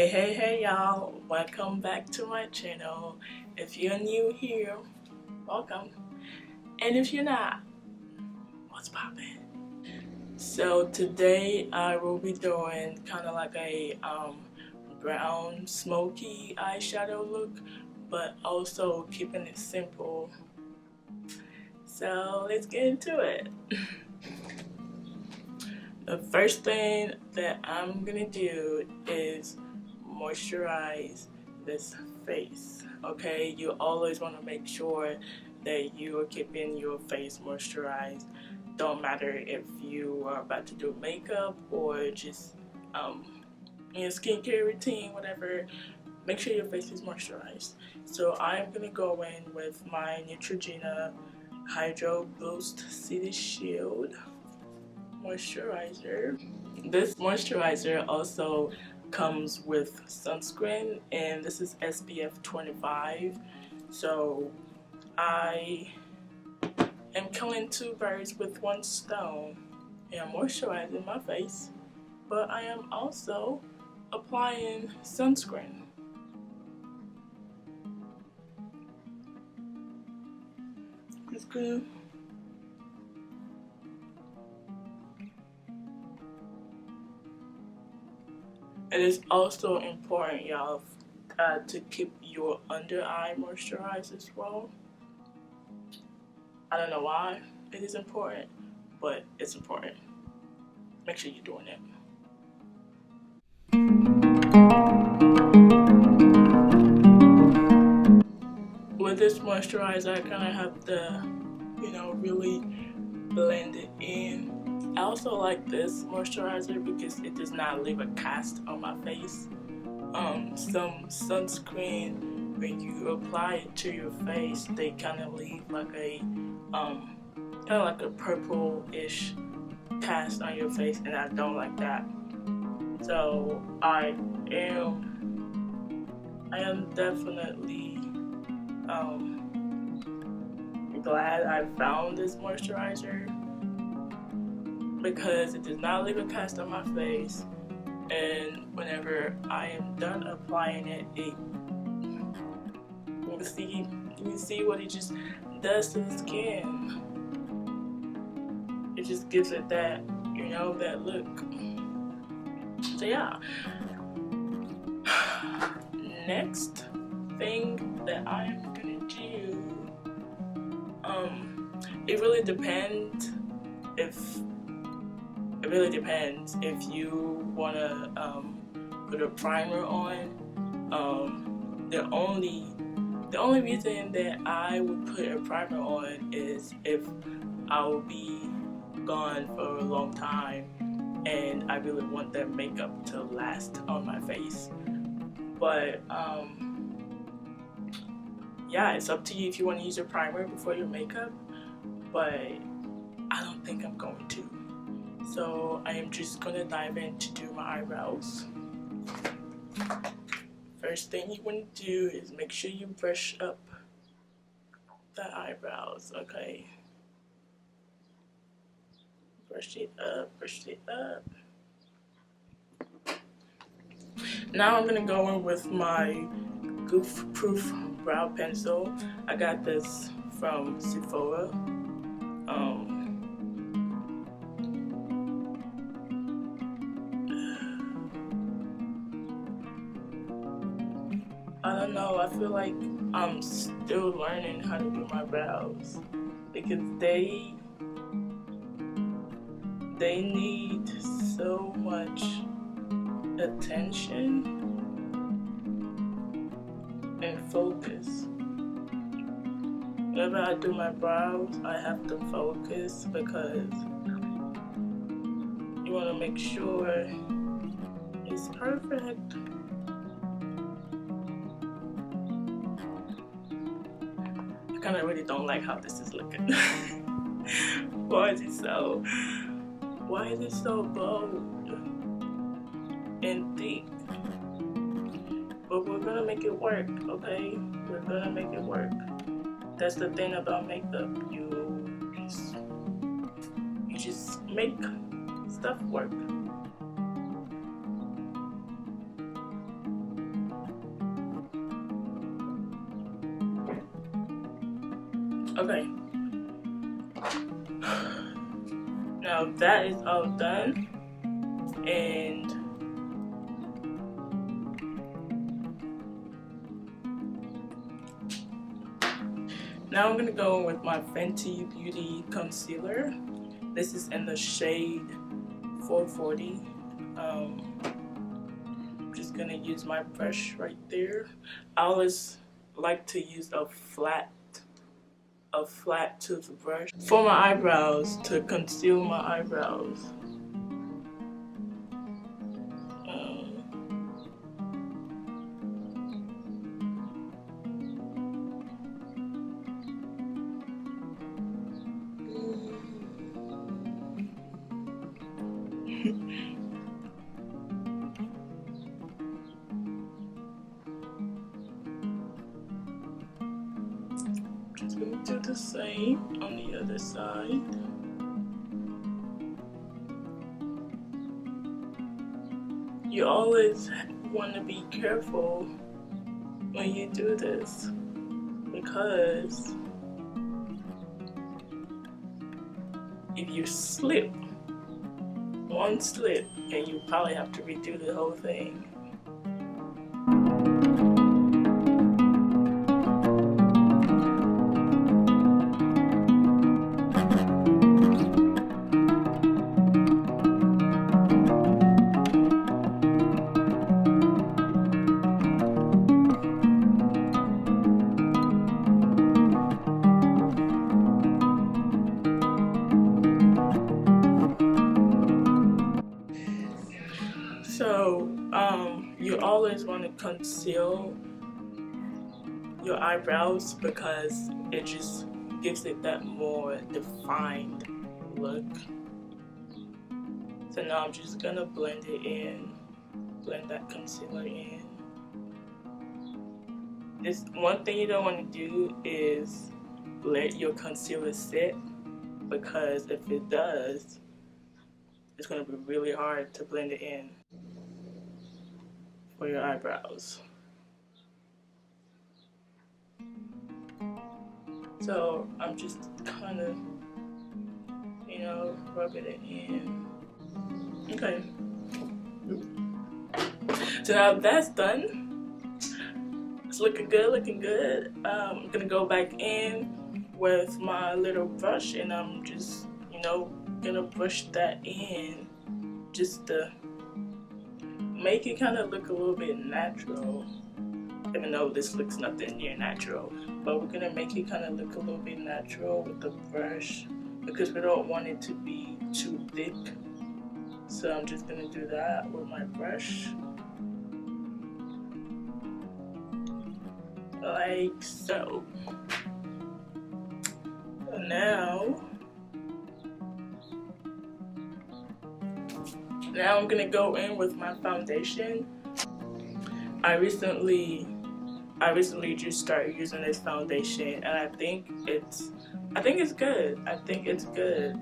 Hey y'all, welcome back to my channel. If you're new here, welcome, and if you're not, what's poppin'? So today I will be doing kind of like a brown smoky eyeshadow look, but also keeping it simple. So let's get into it. The first thing that I'm gonna do is moisturize this face. Okay, you always want to make sure that you are keeping your face moisturized. Don't matter if you are about to do makeup or just in your skincare routine, whatever. Make sure your face is moisturized. So I'm gonna go in with my Neutrogena Hydro Boost City Shield moisturizer. This moisturizer also comes with sunscreen, and this is SPF 25. So I am killing two birds with one stone. I am moisturizing my face, but I am also applying sunscreen. It's good. It is also important, y'all, to keep your under eye moisturized as well. I don't know why it is important, but it's important. Make sure you're doing it. With this moisturizer, I kind of have to, really blend it in. I also like this moisturizer because it does not leave a cast on my face. Some sunscreen, when you apply it to your face, they kind of leave like a purple-ish cast on your face, and I don't like that. So I am definitely glad I found this moisturizer because it does not leave a cast on my face, and whenever I am done applying it, you can see what it just does to the skin. It just gives it that, that look. So yeah. Next thing that I'm gonna do, it really depends if you wanna put a primer on. The only reason that I would put a primer on is if I will be gone for a long time and I really want that makeup to last on my face. But yeah, it's up to you if you want to use a primer before your makeup, but I don't think I'm going to. So I am just gonna dive in to do my eyebrows. First thing you want to do is make sure you brush up the eyebrows, okay? Brush it up, brush it up. Now I'm gonna go in with my Goof Proof brow pencil. I got this from Sephora. I don't know, I feel like I'm still learning how to do my brows because they need so much attention and focus. Whenever I do my brows, I have to focus because you want to make sure it's perfect. I kind of really don't like how this is looking. Why is it so bold and thick? But we're gonna make it work, okay? We're gonna make it work. That's the thing about makeup. You just make stuff work. Okay. Now that is all done, and now I'm gonna go with my Fenty Beauty Concealer. This is in the shade 440. I'm just gonna use my brush right there. I always like to use a flat toothbrush for my eyebrows to conceal my eyebrows. Just gonna do the same on the other side. You always want to be careful when you do this, because if you slip, one slip, and you probably have to redo the whole thing. So, you always want to conceal your eyebrows because it just gives it that more defined look. So now I'm just gonna blend it in, blend that concealer in. This one thing you don't want to do is let your concealer sit, because if it does, it's gonna be really hard to blend it in for your eyebrows. So I'm just kind of, rubbing it in. Okay. So now that's done. It's looking good, looking good. I'm gonna go back in with my little brush, and I'm just, gonna brush that in just to make it kind of look a little bit natural, even though this looks nothing near natural. But we're gonna make it kind of look a little bit natural with the brush, because we don't want it to be too thick. So I'm just gonna do that with my brush, like so. Now I'm gonna go in with my foundation. I recently just started using this foundation, and I think it's good. I think it's good.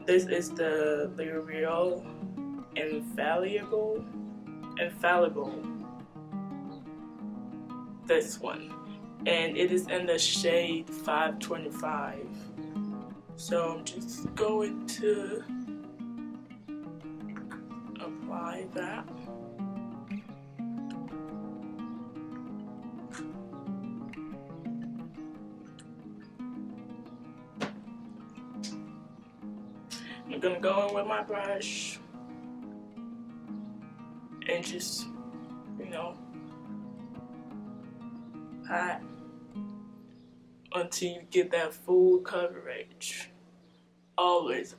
This is the L'Oreal infallible. This one, and it is in the shade 525. So I'm just going to apply that. I'm gonna go in with my brush and just, pat until you get that full coverage. Always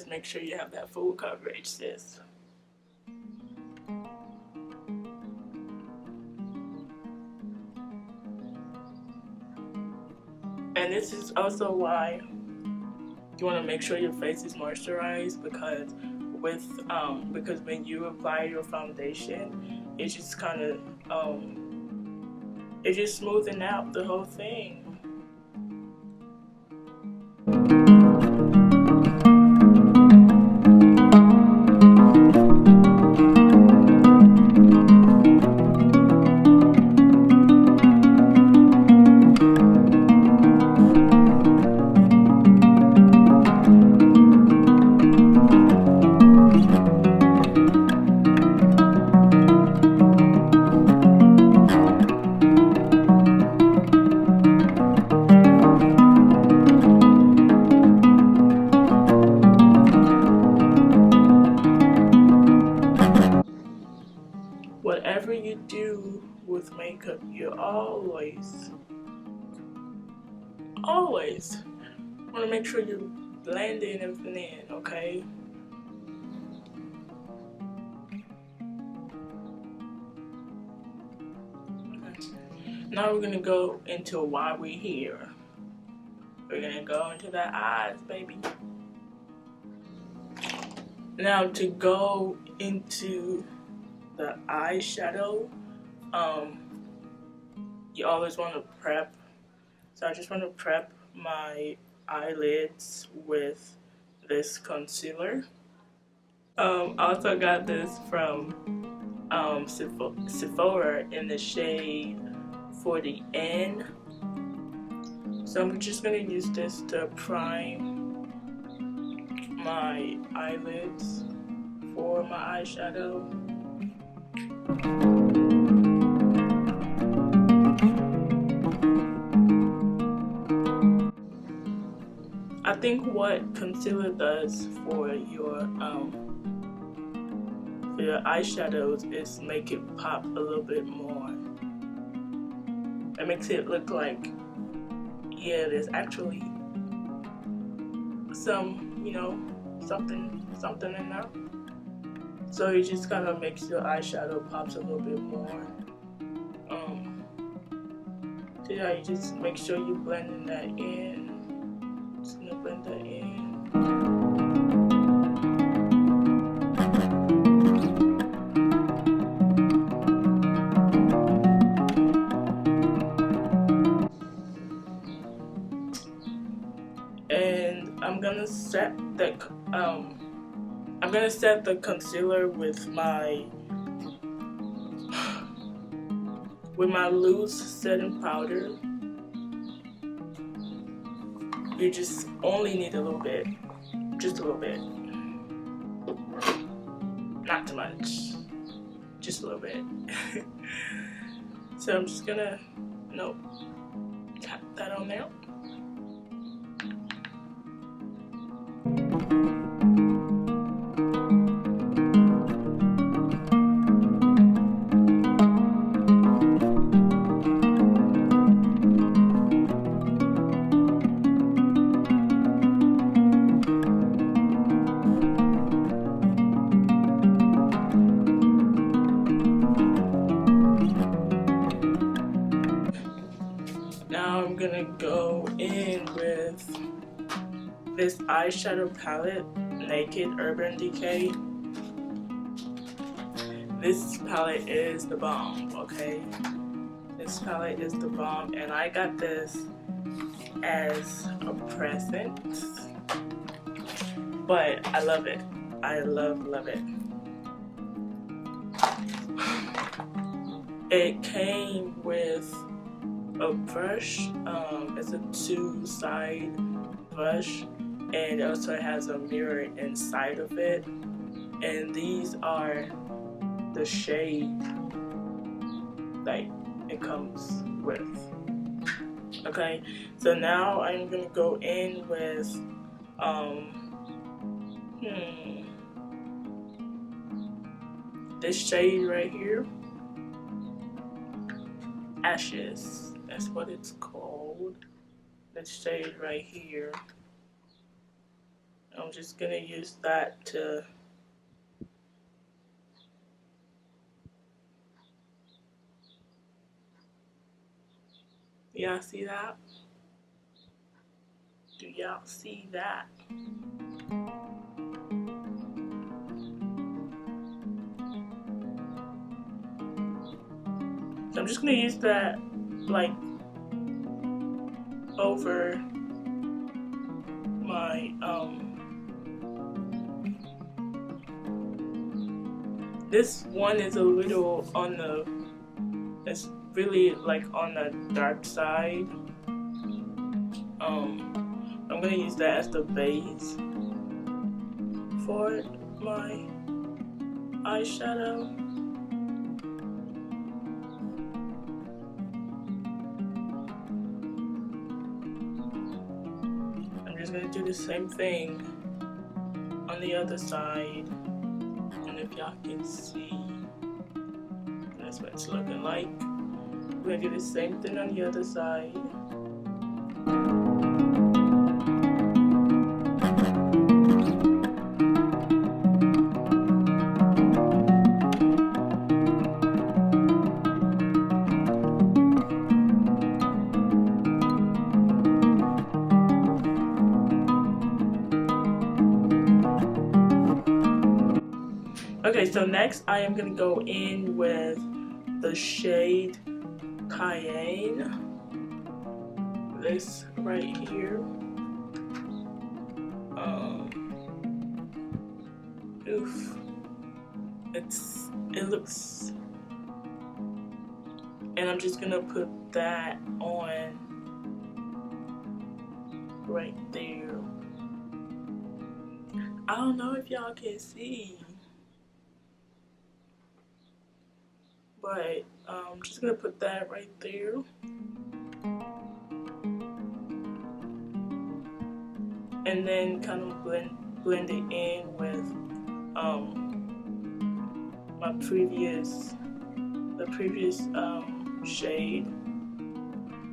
make sure you have that full coverage, sis. And this is also why you want to make sure your face is moisturized, because because when you apply your foundation, it just kind of it just smoothing out the whole thing. always want to make sure you blending everything in, okay? Now we're gonna go into why we're here. We're gonna go into the eyes, baby. Now to go into the eyeshadow, you always want to prep. So I just want to prep my eyelids with this concealer. Also got this from Sephora in the shade 40N. So I'm just going to use this to prime my eyelids for my eyeshadow. I think what concealer does for your eyeshadows is make it pop a little bit more. It makes it look like, yeah, there's actually some, you know, something in there. So it just kind of makes your eyeshadow pops a little bit more. So yeah, you just make sure you blending that in. Just gonna blend that in. And I'm gonna set the concealer with my loose setting powder. You just only need a little bit, just a little bit, not too much, just a little bit. So I'm just gonna, tap that on there. Now I'm gonna go in with this eyeshadow palette, Naked Urban Decay. This palette is the bomb, okay? This palette is the bomb, and I got this as a present, but I love it. I love it. It came with a brush. It's a 2-side brush, and it also has a mirror inside of it, and these are the shade that it comes with. Okay, so now I'm gonna go in with this shade right here, Ashes, that's what it's called. This shade right here. I'm just gonna use that to y'all see that? Do y'all see that? So I'm just gonna use that like over my this one is a little on the, it's really like on the dark side. I'm gonna use that as the base for my eyeshadow. I'm just gonna do the same thing on the other side, and if y'all can see, that's what it's looking like. We're gonna do the same thing on the other side. Okay, so next I am gonna go in with the shade Cayenne. This right here. Oof. It looks, and I'm just gonna put that on right there. I don't know if y'all can see, but I'm just gonna put that right there. And then kind of blend it in with the previous shade.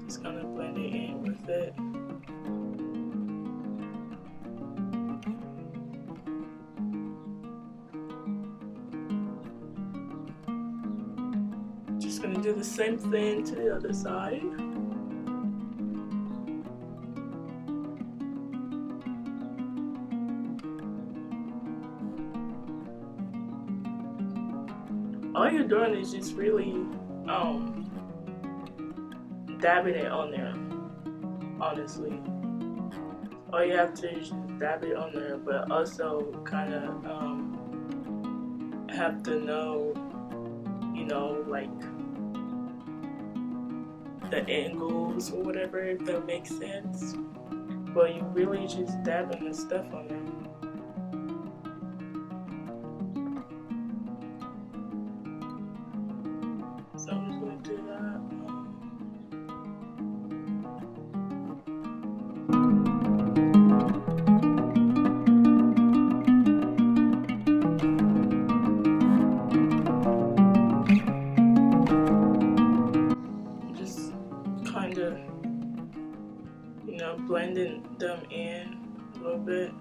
Just gonna blend it in with it. Just gonna do the same thing to the other side. All you're doing is just really dabbing it on there, honestly. All you have to do is just dab it on there, but also kind of have to know, you know, like the angles or whatever, if that makes sense. But you really just dabbing the stuff on there. So I'm just going to do that. Just kind of, you know, blending them in a little bit.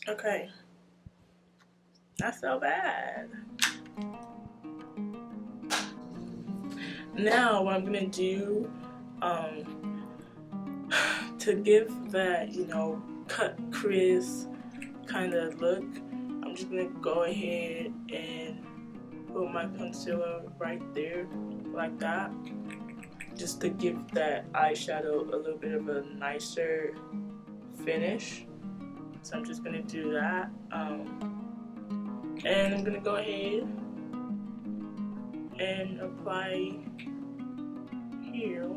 Okay, not so bad. Now what I'm gonna do to give that, you know, cut crease kind of look, I'm just gonna go ahead and put my concealer right there like that, just to give that eyeshadow a little bit of a nicer finish. So I'm just gonna do that, and I'm gonna go ahead and apply here.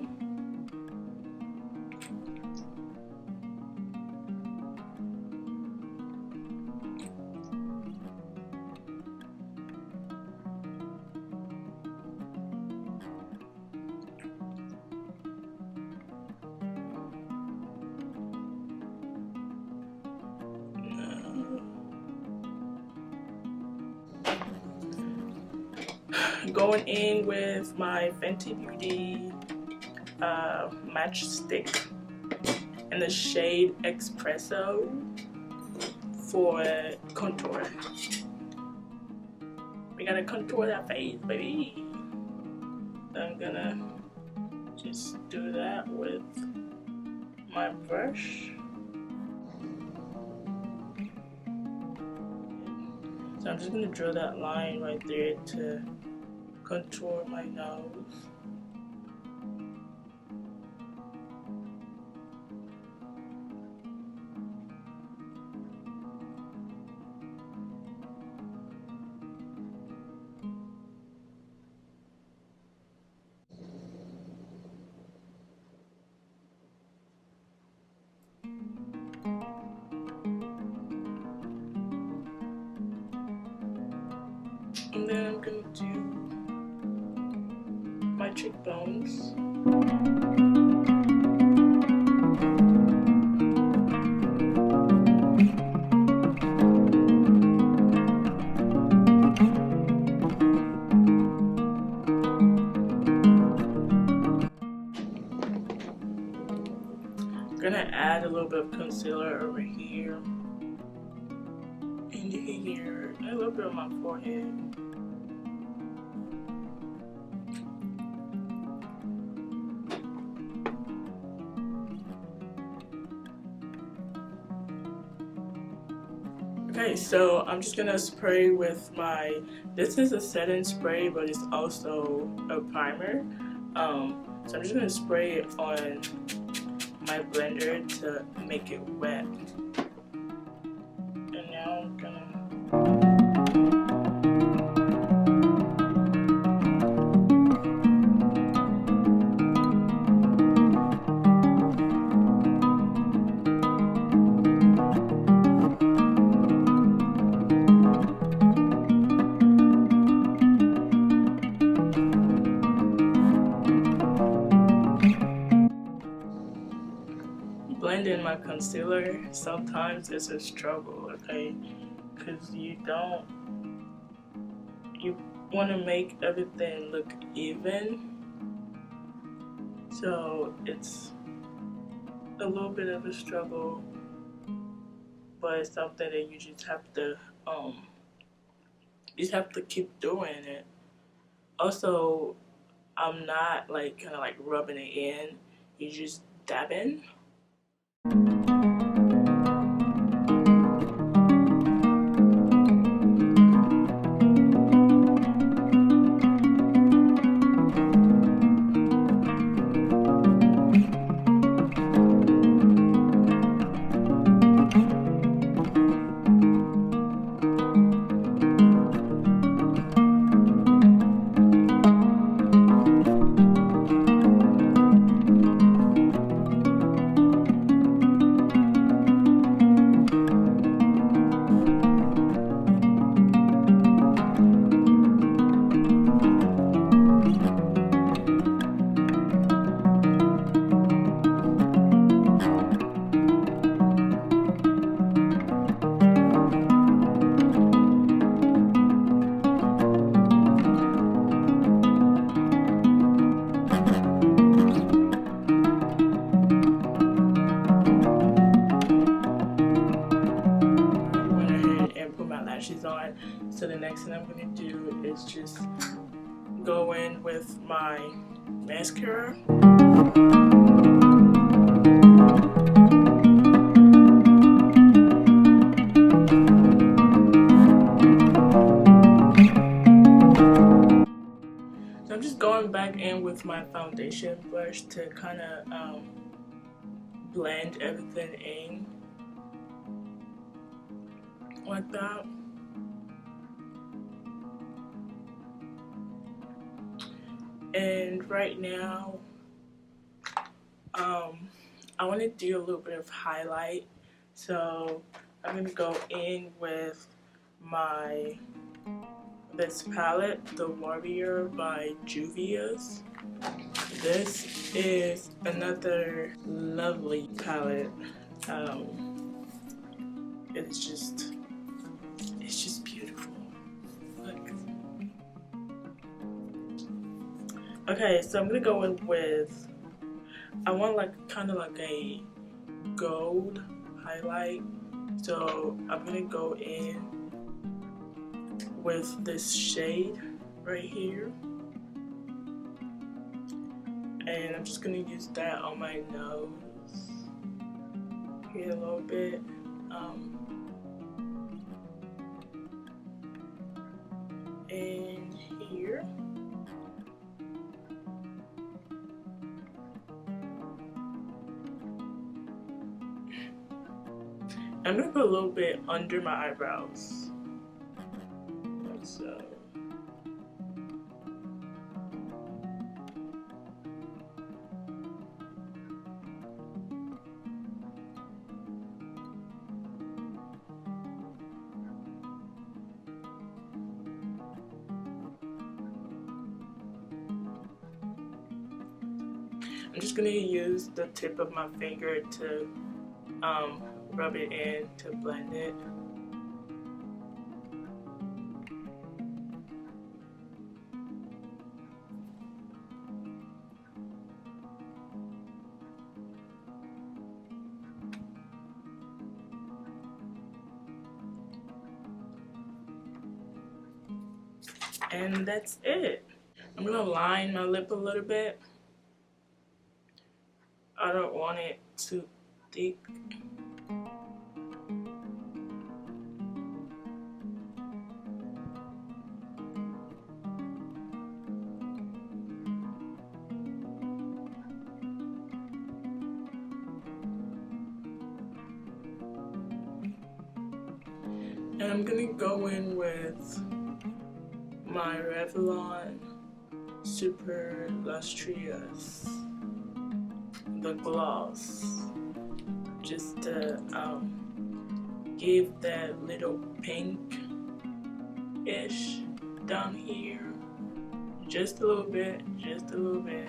Going in with my Fenty Beauty matchstick in the shade Espresso for contour. We gotta contour that face, baby. So I'm gonna just do that with my brush. So I'm just gonna draw that line right there to contour my nose. And then I'm gonna do my cheekbones. I'm gonna add a little bit of concealer over here. And here, and a little bit on my forehead. Okay, so I'm just gonna spray with my, this is a setting spray, but it's also a primer. So I'm just gonna spray it on my blender to make it wet. And now I'm gonna blend in my concealer. Sometimes it's a struggle, okay? Because you want to make everything look even. So it's a little bit of a struggle, but it's something that you just have to keep doing it. Also, I'm not like kind of like rubbing it in. You just dabbing. On. So the next thing I'm going to do is just go in with my mascara. So I'm just going back in with my foundation brush to kind of blend everything in like that. And right now, I want to do a little bit of highlight. So I'm going to go in with this palette, the Warrior by Juvia's. This is another lovely palette. It's just beautiful. Look. Okay, so I'm gonna go in with, I want like kind of like a gold highlight. So I'm gonna go in with this shade right here, and I'm just gonna use that on my nose here a little bit. And here. I'm gonna put a little bit under my eyebrows, like so. I'm just gonna use the tip of my finger to rub it in to blend it. And that's it. I'm gonna line my lip a little bit. I don't want it too thick. And I'm gonna go in with my Revlon Super Lustrous, the gloss, just to give that little pink-ish down here, just a little bit, just a little bit.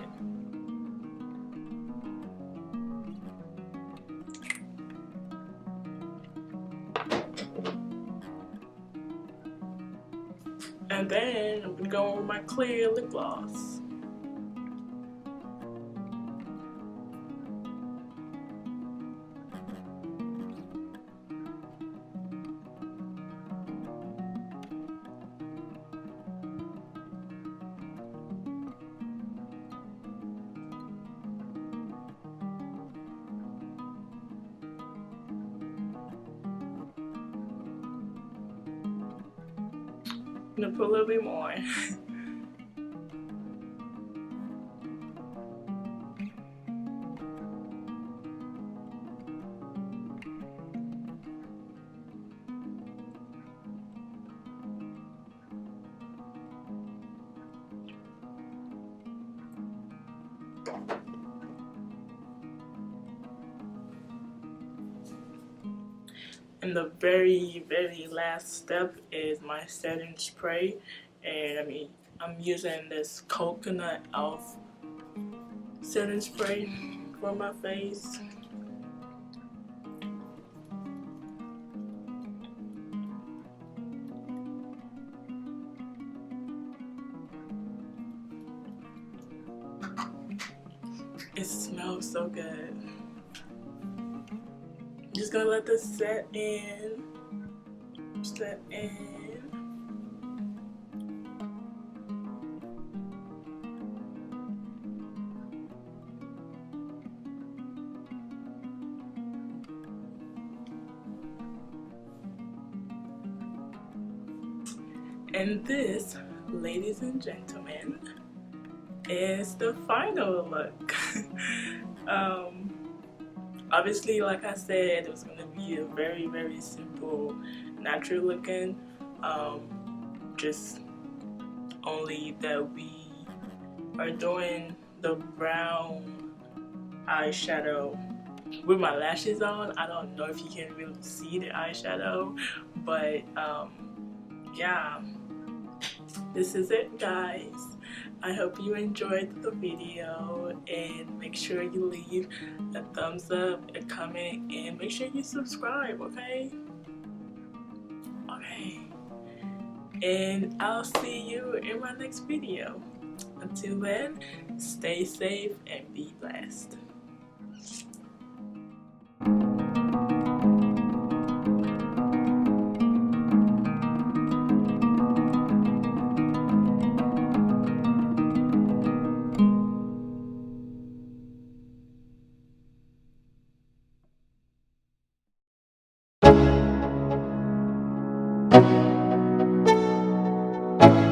And then I'm gonna go with my clear lip gloss. I'm gonna put a little bit more. And the very last step is my setting spray, and I'm using this coconut e.l.f. setting spray for my face. It smells so good. Just gonna let this set in. And this, ladies and gentlemen, is the final look. Obviously, like I said, it was going to be a very simple, natural looking, just only that we are doing the brown eyeshadow with my lashes on. I don't know if you can really see the eyeshadow, but yeah, this is it, guys. I hope you enjoyed the video, and make sure you leave a thumbs up, a comment, and make sure you subscribe, okay? Okay. And I'll see you in my next video. Until then, stay safe and be blessed.